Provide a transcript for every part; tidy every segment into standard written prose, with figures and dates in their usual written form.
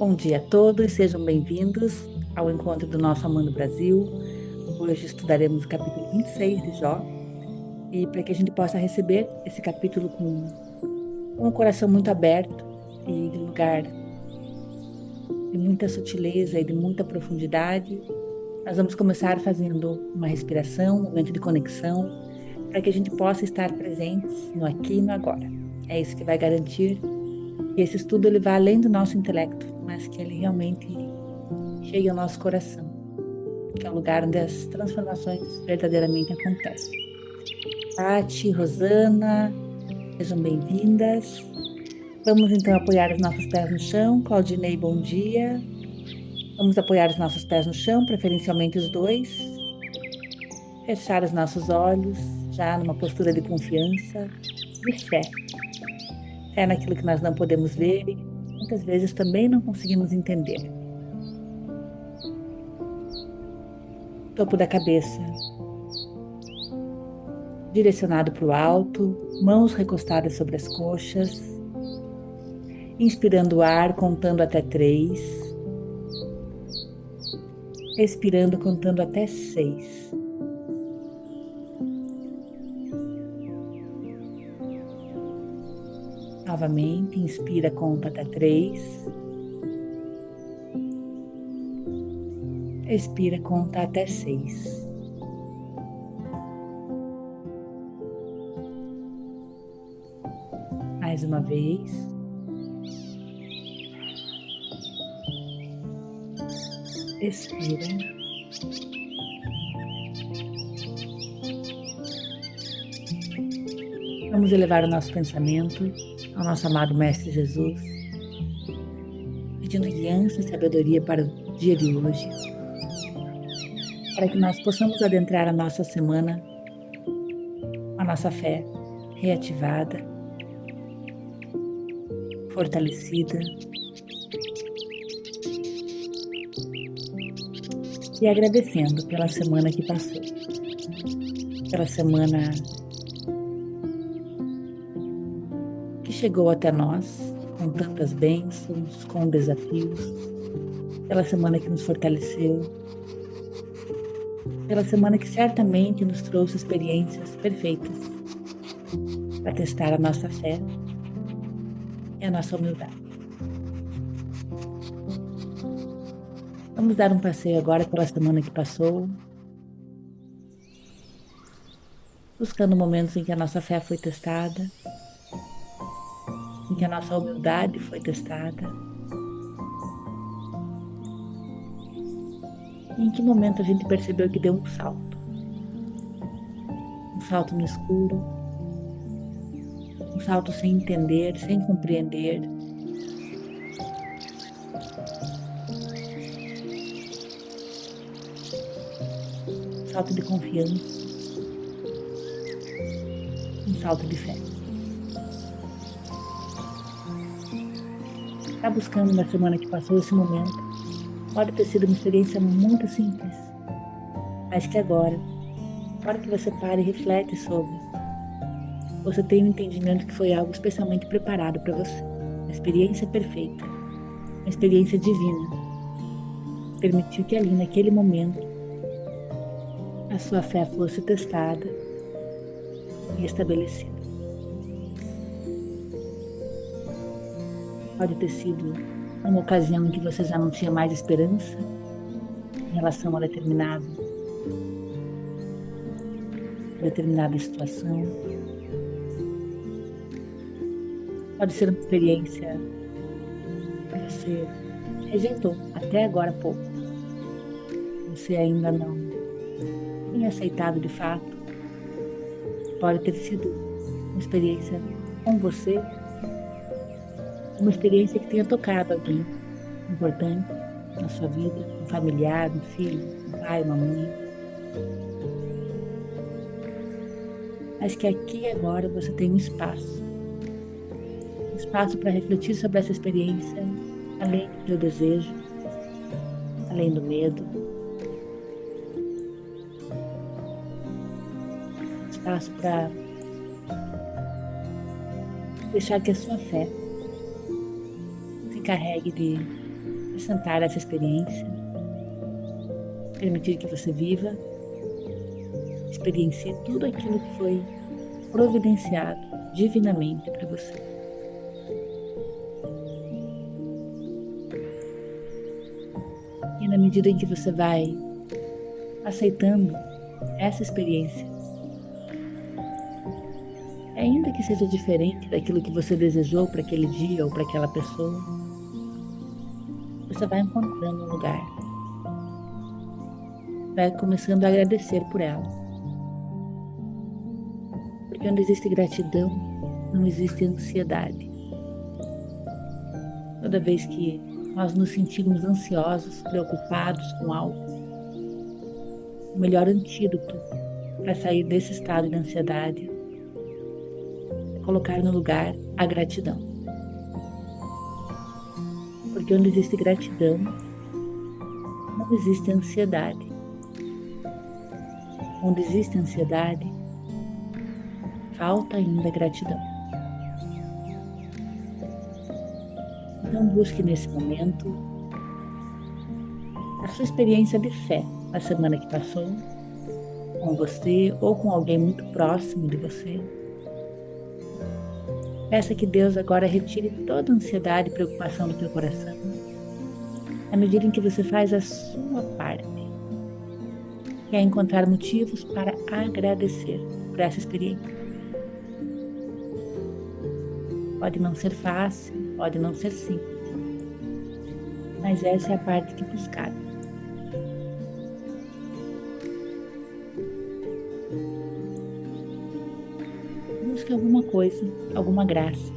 Bom dia a todos, sejam bem-vindos ao encontro do nosso Amando Brasil. Hoje estudaremos o capítulo 26 de Jó, e para que a gente possa receber esse capítulo com o coração muito aberto e de lugar de muita sutileza e de muita profundidade, nós vamos começar fazendo uma respiração, um momento de conexão, para que a gente possa estar presentes no aqui e no agora. É isso que vai garantir que esse estudo ele vá além do nosso intelecto, mas que ele realmente chegue ao nosso coração, que é o lugar onde as transformações verdadeiramente acontecem. Tati, Rosana, sejam bem-vindas. Vamos então apoiar os nossos pés no chão. Claudinei, bom dia. Vamos apoiar os nossos pés no chão, preferencialmente os dois. Fechar os nossos olhos, já numa postura de confiança, de fé. Fé naquilo que nós não podemos ver e muitas vezes também não conseguimos entender. Topo da cabeça direcionado para o alto, mãos recostadas sobre as coxas, inspirando o ar, contando até 3, expirando, contando até 6. Novamente, inspira, conta até 3, expira, conta até 6. Mais uma vez. Expira. Vamos elevar o nosso pensamento ao nosso amado Mestre Jesus, pedindo guiança e sabedoria para o dia de hoje, para que nós possamos adentrar a nossa semana com a nossa fé reativada, fortalecida e agradecendo pela semana que passou, pela semana que chegou até nós com tantas bênçãos, com desafios, pela semana que nos fortaleceu, pela semana que certamente nos trouxe experiências perfeitas para testar a nossa fé e a nossa humildade. Vamos dar um passeio agora pela semana que passou, buscando momentos em que a nossa fé foi testada, em que a nossa humildade foi testada, e em que momento a gente percebeu que deu um salto no escuro, um salto sem entender, sem compreender, um salto de confiança, um salto de fé. Está buscando na semana que passou esse momento. Pode ter sido uma experiência muito simples, mas que agora, na hora que você para e reflete sobre, você tem um entendimento que foi algo especialmente preparado para você. Uma experiência perfeita, uma experiência divina. Permitiu que ali, naquele momento, a sua fé fosse testada e estabelecida. Pode ter sido uma ocasião em que você já não tinha mais esperança em relação a determinada situação. Pode ser uma experiência que você rejeitou até agora há pouco. Você ainda não tinha aceitado de fato. Pode ter sido uma experiência com você, uma experiência que tenha tocado alguém importante na sua vida, um familiar, um filho, um pai, uma mãe. Mas que aqui e agora você tem um espaço para refletir sobre essa experiência, além do teu desejo, além do medo, espaço para deixar que a sua fé se encarregue de acrescentar essa experiência, permitir que você viva, experiencie tudo aquilo que foi providenciado divinamente para você. E na medida em que você vai aceitando essa experiência, ainda que seja diferente daquilo que você desejou para aquele dia ou para aquela pessoa, você vai encontrando um lugar, vai começando a agradecer por ela. Porque onde existe gratidão, não existe ansiedade. Toda vez que nós nos sentimos ansiosos, preocupados com algo, o melhor antídoto para sair desse estado de ansiedade é colocar no lugar a gratidão. Porque onde existe gratidão, não existe ansiedade. Onde existe ansiedade, falta ainda gratidão. Então busque nesse momento a sua experiência de fé na semana que passou, com você ou com alguém muito próximo de você. Peça que Deus agora retire toda a ansiedade e preocupação do teu coração, à medida em que você faz a sua parte, que é encontrar motivos para agradecer por essa experiência. Pode não ser fácil, pode não ser simples, mas essa é a parte que buscar. Busque alguma coisa, alguma graça,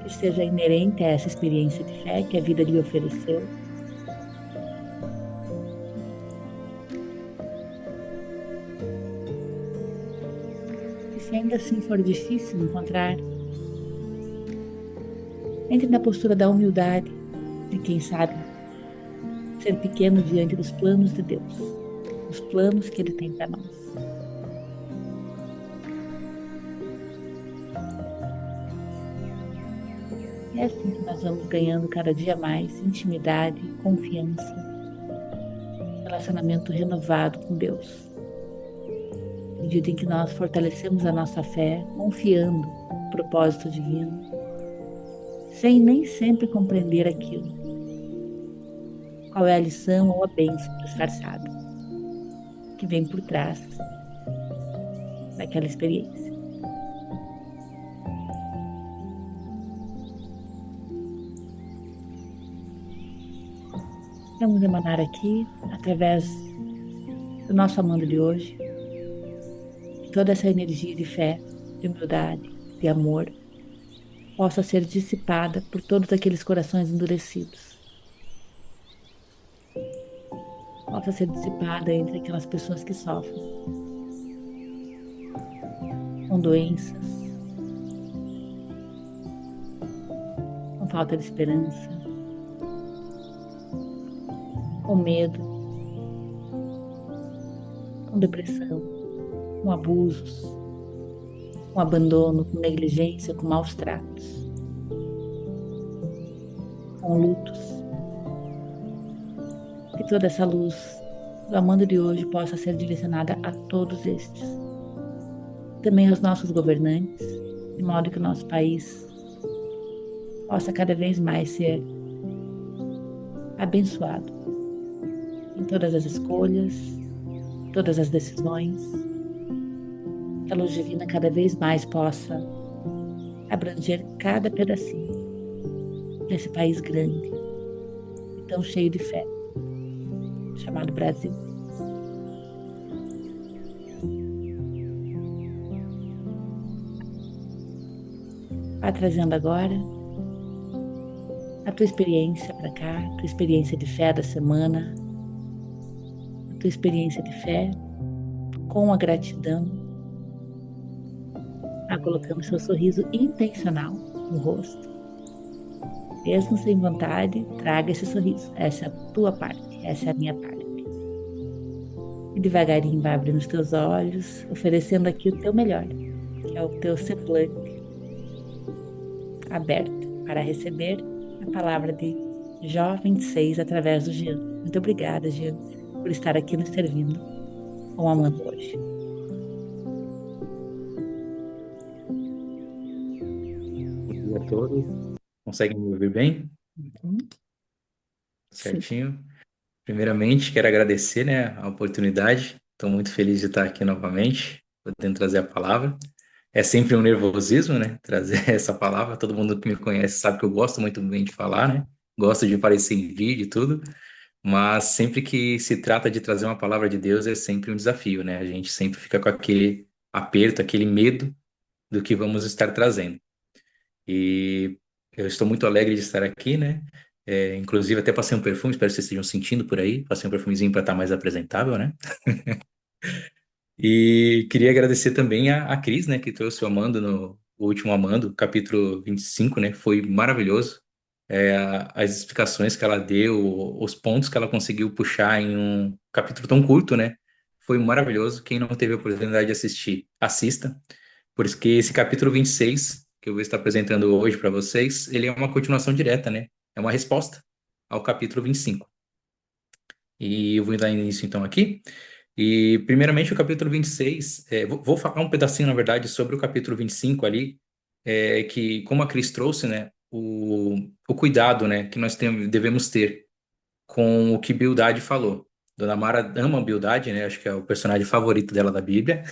que seja inerente a essa experiência de fé que a vida lhe ofereceu. E se ainda assim for difícil encontrar, entre na postura da humildade, de quem sabe ser pequeno diante dos planos de Deus, os planos que Ele tem para nós. É assim que nós vamos ganhando cada dia mais intimidade, confiança, relacionamento renovado com Deus. À medida em que nós fortalecemos a nossa fé, confiando no propósito divino, sem nem sempre compreender aquilo. Qual é a lição ou a bênção disfarçada que vem por trás daquela experiência. Vamos emanar aqui, através do nosso amando de hoje, toda essa energia de fé, de humildade, de amor, possa ser dissipada por todos aqueles corações endurecidos. Possa ser dissipada entre aquelas pessoas que sofrem com doenças, com falta de esperança, com medo, com depressão, com abusos, com abandono, com negligência, com maus tratos, com lutos. Que toda essa luz do amando de hoje possa ser direcionada a todos estes. Também aos nossos governantes, de modo que o nosso país possa cada vez mais ser abençoado em todas as escolhas, todas as decisões. Que a luz divina cada vez mais possa abranger cada pedacinho desse país grande e tão cheio de fé, chamado Brasil. Vá trazendo agora a tua experiência para cá, a tua experiência de fé da semana, a tua experiência de fé com a gratidão. Vá colocando seu sorriso intencional no rosto. Mesmo sem vontade, traga esse sorriso. Essa é a tua parte, essa é a minha parte. E devagarinho vai abrindo os teus olhos, oferecendo aqui o teu melhor, que é o teu semblante aberto para receber a palavra de Jó 26 através do Jean. Muito obrigada, Jean, por estar aqui nos servindo com a Amanda hoje. Bom dia a todos. Conseguem me ouvir bem? Uhum. Sim. Certinho. Primeiramente, quero agradecer, né, a oportunidade. Estou muito feliz de estar aqui novamente, podendo trazer a palavra. É sempre um nervosismo, né, trazer essa palavra. Todo mundo que me conhece sabe que eu gosto muito bem de falar, né? Gosto de aparecer em vídeo e tudo, mas sempre que se trata de trazer uma palavra de Deus é sempre um desafio, né? A gente sempre fica com aquele aperto, aquele medo do que vamos estar trazendo. E eu estou muito alegre de estar aqui, né? Inclusive, até passei um perfume, espero que vocês estejam sentindo por aí. Passei um perfumezinho para estar mais apresentável, né? E queria agradecer também a Cris, né, que trouxe o Amando no o último Amando, capítulo 25, né? Foi maravilhoso. As explicações que ela deu, os pontos que ela conseguiu puxar em um capítulo tão curto, né? Foi maravilhoso. Quem não teve a oportunidade de assistir, assista. Por isso que esse capítulo 26 que eu vou estar apresentando hoje para vocês, ele é uma continuação direta, né? É uma resposta ao capítulo 25. E eu vou dar início então aqui. E primeiramente o capítulo 26, vou falar um pedacinho, na verdade, sobre o capítulo 25 ali, que como a Cris trouxe, né? O cuidado, né, que nós devemos ter com o que Bildade falou. Dona Mara ama Bildade, né? Acho que é o personagem favorito dela da Bíblia.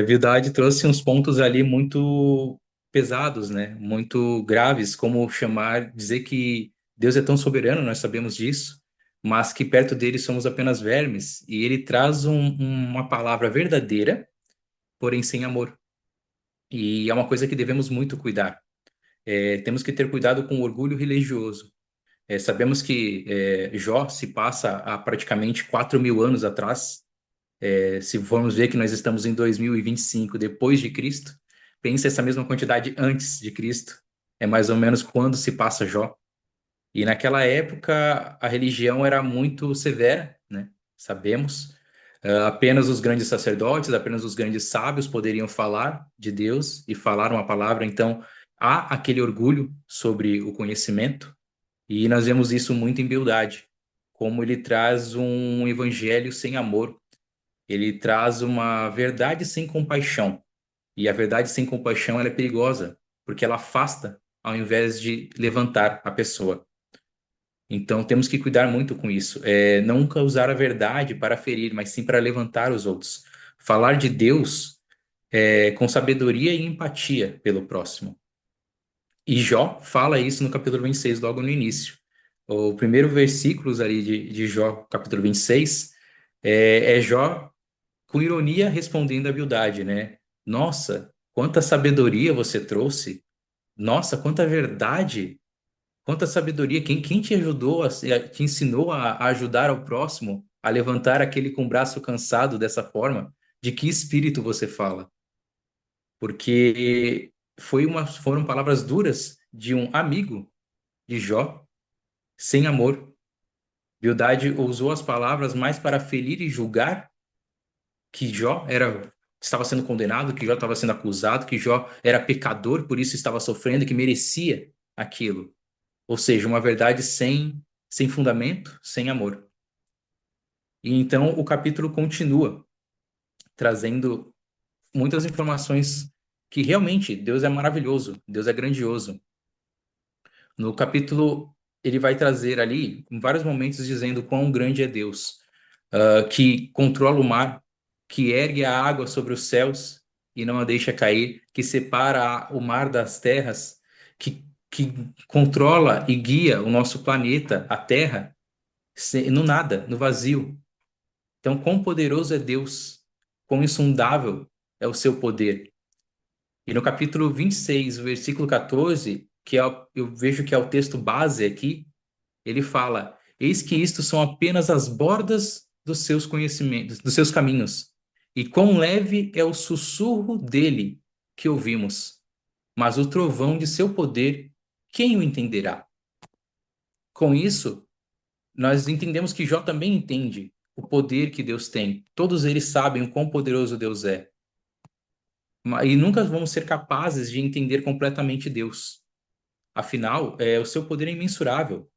Bildade trouxe uns pontos ali muito pesados, né? Muito graves, como chamar, dizer que Deus é tão soberano, nós sabemos disso, mas que perto dele somos apenas vermes. E ele traz uma palavra verdadeira, porém sem amor. E é uma coisa que devemos muito cuidar. Temos que ter cuidado com o orgulho religioso. Sabemos que Jó se passa há praticamente 4.000 anos atrás. Se formos ver que nós estamos em 2025 depois de Cristo, pense essa mesma quantidade antes de Cristo. É mais ou menos quando se passa Jó. E naquela época a religião era muito severa, né? Sabemos. Apenas os grandes sacerdotes, apenas os grandes sábios poderiam falar de Deus e falar uma palavra. Então há aquele orgulho sobre o conhecimento e nós vemos isso muito em Bildade, como ele traz um evangelho sem amor, ele traz uma verdade sem compaixão. E a verdade sem compaixão ela é perigosa, porque ela afasta ao invés de levantar a pessoa. Então temos que cuidar muito com isso. Nunca usar a verdade para ferir, mas sim para levantar os outros. Falar de Deus com sabedoria e empatia pelo próximo. E Jó fala isso no capítulo 26, logo no início. O primeiro versículos ali de Jó, capítulo 26, é Jó com ironia respondendo a Bildade, né? Nossa, quanta sabedoria você trouxe! Nossa, quanta verdade! Quanta sabedoria! Quem te ajudou, te ensinou a ajudar ao próximo, a levantar aquele com o braço cansado dessa forma? De que espírito você fala? Porque foram palavras duras de um amigo de Jó, sem amor. Bildade usou as palavras mais para ferir e julgar que estava sendo condenado, que Jó estava sendo acusado, que Jó era pecador, por isso estava sofrendo, que merecia aquilo. Ou seja, uma verdade sem fundamento, sem amor. E então o capítulo continua trazendo muitas informações que realmente Deus é maravilhoso, Deus é grandioso. No capítulo ele vai trazer ali, em vários momentos, dizendo quão grande é Deus, que controla o mar, que ergue a água sobre os céus e não a deixa cair, que separa o mar das terras, que controla e guia o nosso planeta, a Terra, no nada, no vazio. Então, quão poderoso é Deus, quão insondável é o seu poder. E no capítulo 26, versículo 14, eu vejo que é o texto base aqui, ele fala: Eis que isto são apenas as bordas dos seus conhecimentos, dos seus caminhos, e quão leve é o sussurro dele que ouvimos. Mas o trovão de seu poder, quem o entenderá? Com isso, nós entendemos que Jó também entende o poder que Deus tem. Todos eles sabem o quão poderoso Deus é. E nunca vamos ser capazes de entender completamente Deus. Afinal, o seu poder é imensurável.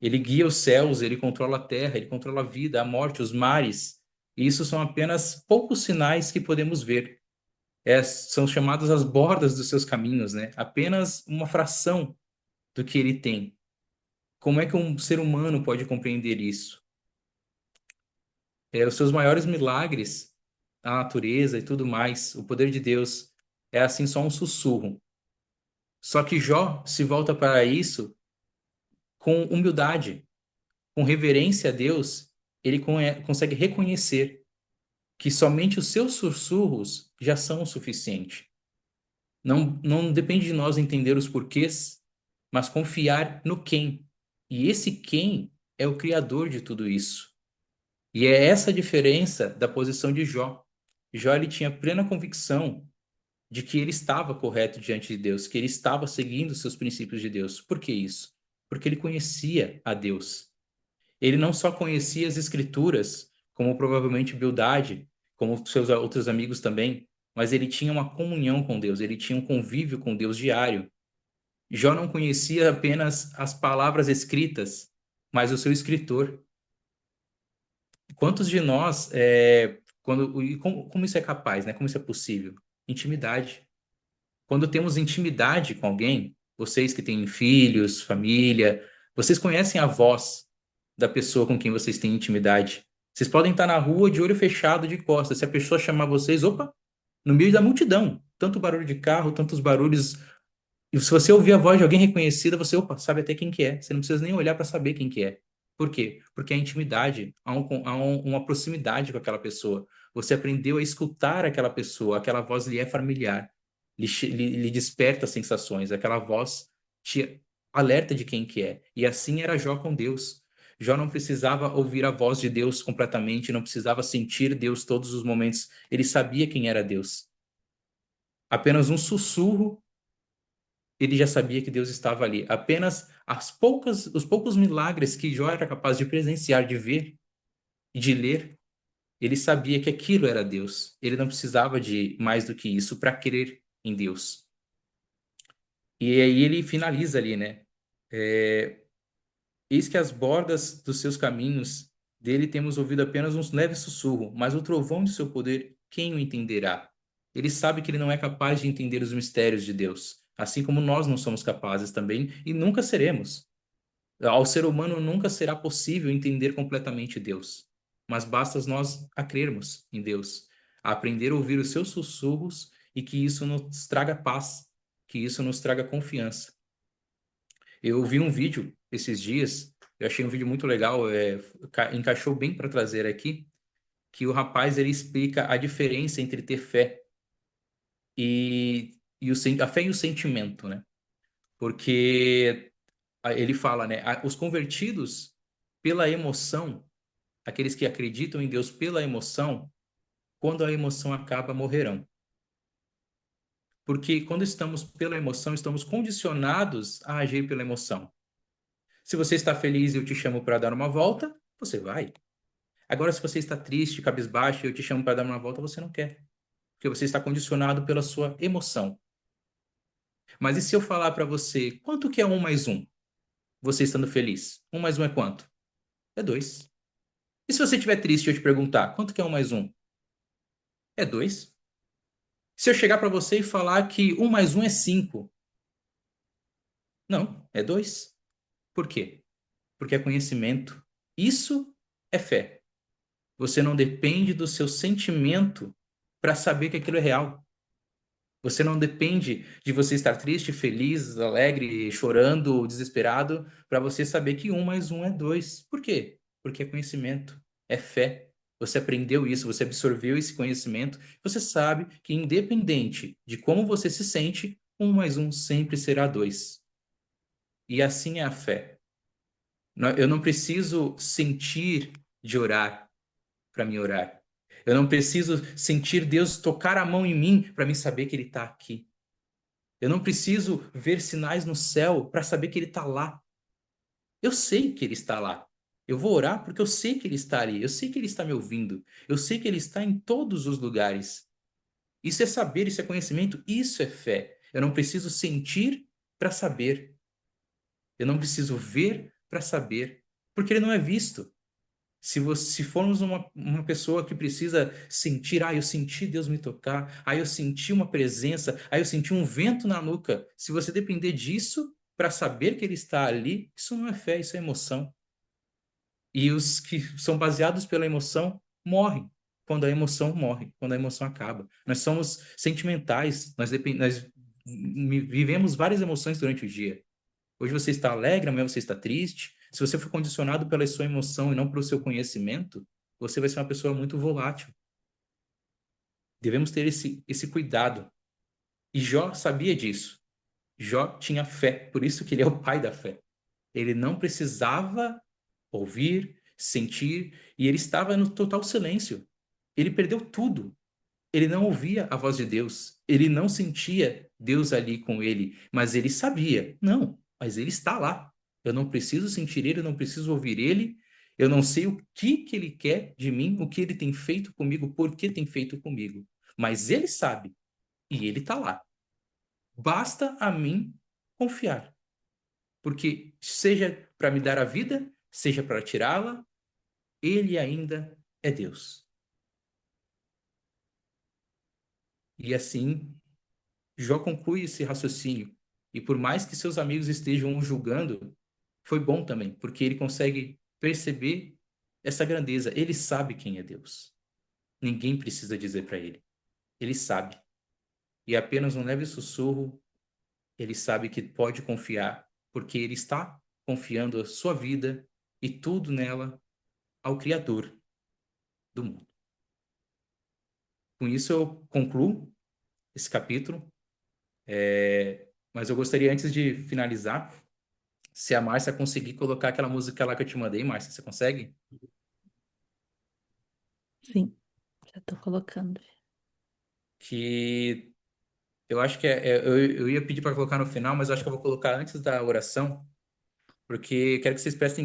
Ele guia os céus, ele controla a terra, ele controla a vida, a morte, os mares. E isso são apenas poucos sinais que podemos ver. São chamados as bordas dos seus caminhos, né? Apenas uma fração do que ele tem. Como é que um ser humano pode compreender isso? Os seus maiores milagres, a natureza e tudo mais, o poder de Deus, é assim só um sussurro. Só que Jó se volta para isso com humildade, com reverência a Deus, ele consegue reconhecer que somente os seus sussurros já são o suficiente. Não depende de nós entender os porquês, mas confiar no quem. E esse quem é o criador de tudo isso. E é essa a diferença da posição de Jó. Jó ele tinha plena convicção de que ele estava correto diante de Deus, que ele estava seguindo os seus princípios de Deus. Por que isso? Porque ele conhecia a Deus. Ele não só conhecia as escrituras, como provavelmente Bildade, como seus outros amigos também, mas ele tinha uma comunhão com Deus, ele tinha um convívio com Deus diário. Jó não conhecia apenas as palavras escritas, mas o seu escritor. Quantos de nós, como isso é capaz, né? Como isso é possível? Intimidade. Quando temos intimidade com alguém, vocês que têm filhos, família, vocês conhecem a voz da pessoa com quem vocês têm intimidade. Vocês podem estar na rua de olho fechado, de costas. Se a pessoa chamar vocês, opa, no meio da multidão, tanto barulho de carro, tantos barulhos. E se você ouvir a voz de alguém reconhecida, você, opa, sabe até quem que é. Você não precisa nem olhar para saber quem que é. Por quê? Porque a intimidade, uma proximidade com aquela pessoa. Você aprendeu a escutar aquela pessoa, aquela voz lhe é familiar, lhe desperta sensações, aquela voz te alerta de quem que é. E assim era Jó com Deus. Jó não precisava ouvir a voz de Deus completamente, não precisava sentir Deus todos os momentos. Ele sabia quem era Deus. Apenas um sussurro ele já sabia que Deus estava ali. Apenas os poucos milagres que Jó era capaz de presenciar, de ver e de ler, ele sabia que aquilo era Deus. Ele não precisava de mais do que isso para crer em Deus. E aí ele finaliza ali, né? É, Eis que as bordas dos seus caminhos dele temos ouvido apenas um leve sussurro, mas o trovão de seu poder, quem o entenderá? Ele sabe que ele não é capaz de entender os mistérios de Deus, assim como nós não somos capazes também e nunca seremos. Ao ser humano nunca será possível entender completamente Deus, mas basta nós a crermos em Deus, a aprender a ouvir os seus sussurros e que isso nos traga paz, que isso nos traga confiança. Eu vi um vídeo esses dias, eu achei um vídeo muito legal, encaixou bem para trazer aqui, que o rapaz ele explica a diferença entre ter fé a fé e o sentimento, né? Porque ele fala, né? Os convertidos pela emoção, aqueles que acreditam em Deus pela emoção, quando a emoção acaba, morrerão. Porque quando estamos pela emoção, estamos condicionados a agir pela emoção. Se você está feliz e eu te chamo para dar uma volta, você vai. Agora, se você está triste, cabisbaixo, e eu te chamo para dar uma volta, você não quer. Porque você está condicionado pela sua emoção. Mas e se eu falar para você, quanto que é um mais um? Você estando feliz. Um mais um é quanto? É dois. E se você estiver triste e eu te perguntar, quanto que é um mais um? É dois. Se eu chegar para você e falar que um mais um é cinco, não, é dois. Por quê? Porque é conhecimento. Isso é fé. Você não depende do seu sentimento para saber que aquilo é real. Você não depende de você estar triste, feliz, alegre, chorando, desesperado, para você saber que um mais um é dois. Por quê? Porque é conhecimento, é fé. Você aprendeu isso, você absorveu esse conhecimento, você sabe que, independente de como você se sente, um mais um sempre será dois. E assim é a fé. Eu não preciso sentir de orar para me orar. Eu não preciso sentir Deus tocar a mão em mim para me saber que Ele está aqui. Eu não preciso ver sinais no céu para saber que Ele está lá. Eu sei que Ele está lá. Eu vou orar porque eu sei que Ele está ali. Eu sei que Ele está me ouvindo. Eu sei que Ele está em todos os lugares. Isso é saber, isso é conhecimento, isso é fé. Eu não preciso sentir para saber. Eu não preciso ver para saber, porque ele não é visto. Se formos uma pessoa que precisa sentir, eu senti Deus me tocar, eu senti uma presença, eu senti um vento na nuca. Se você depender disso para saber que Ele está ali, isso não é fé, isso é emoção. E os que são baseados pela emoção morrem quando a emoção morre, quando a emoção acaba. Nós somos sentimentais, nós vivemos várias emoções durante o dia. Hoje você está alegre, amanhã você está triste. Se você for condicionado pela sua emoção e não pelo seu conhecimento, você vai ser uma pessoa muito volátil. Devemos ter esse cuidado. E Jó sabia disso. Jó tinha fé, por isso que ele é o pai da fé. Ele não precisava ouvir, sentir, e ele estava no total silêncio. Ele perdeu tudo. Ele não ouvia a voz de Deus, ele não sentia Deus ali com ele, mas ele sabia, não, mas ele está lá. Eu não preciso sentir ele, eu não preciso ouvir ele, eu não sei o que ele quer de mim, o que ele tem feito comigo, por que tem feito comigo, mas ele sabe e ele está lá. Basta a mim confiar, porque seja para me dar a vida, seja para tirá-la, ele ainda é Deus. E assim Jó conclui esse raciocínio. E por mais que seus amigos estejam o julgando, foi bom também, porque ele consegue perceber essa grandeza. Ele sabe quem é Deus. Ninguém precisa dizer para ele. Ele sabe. E apenas um leve sussurro, ele sabe que pode confiar, porque ele está confiando a sua vida e tudo nela ao Criador do mundo. Com isso, eu concluo esse capítulo. Mas eu gostaria, antes de finalizar, se a Márcia conseguir colocar aquela música lá que eu te mandei, Márcia, você consegue? Sim, já estou colocando. Que eu acho que eu ia pedir para colocar no final, mas eu acho que eu vou colocar antes da oração, porque quero que vocês prestem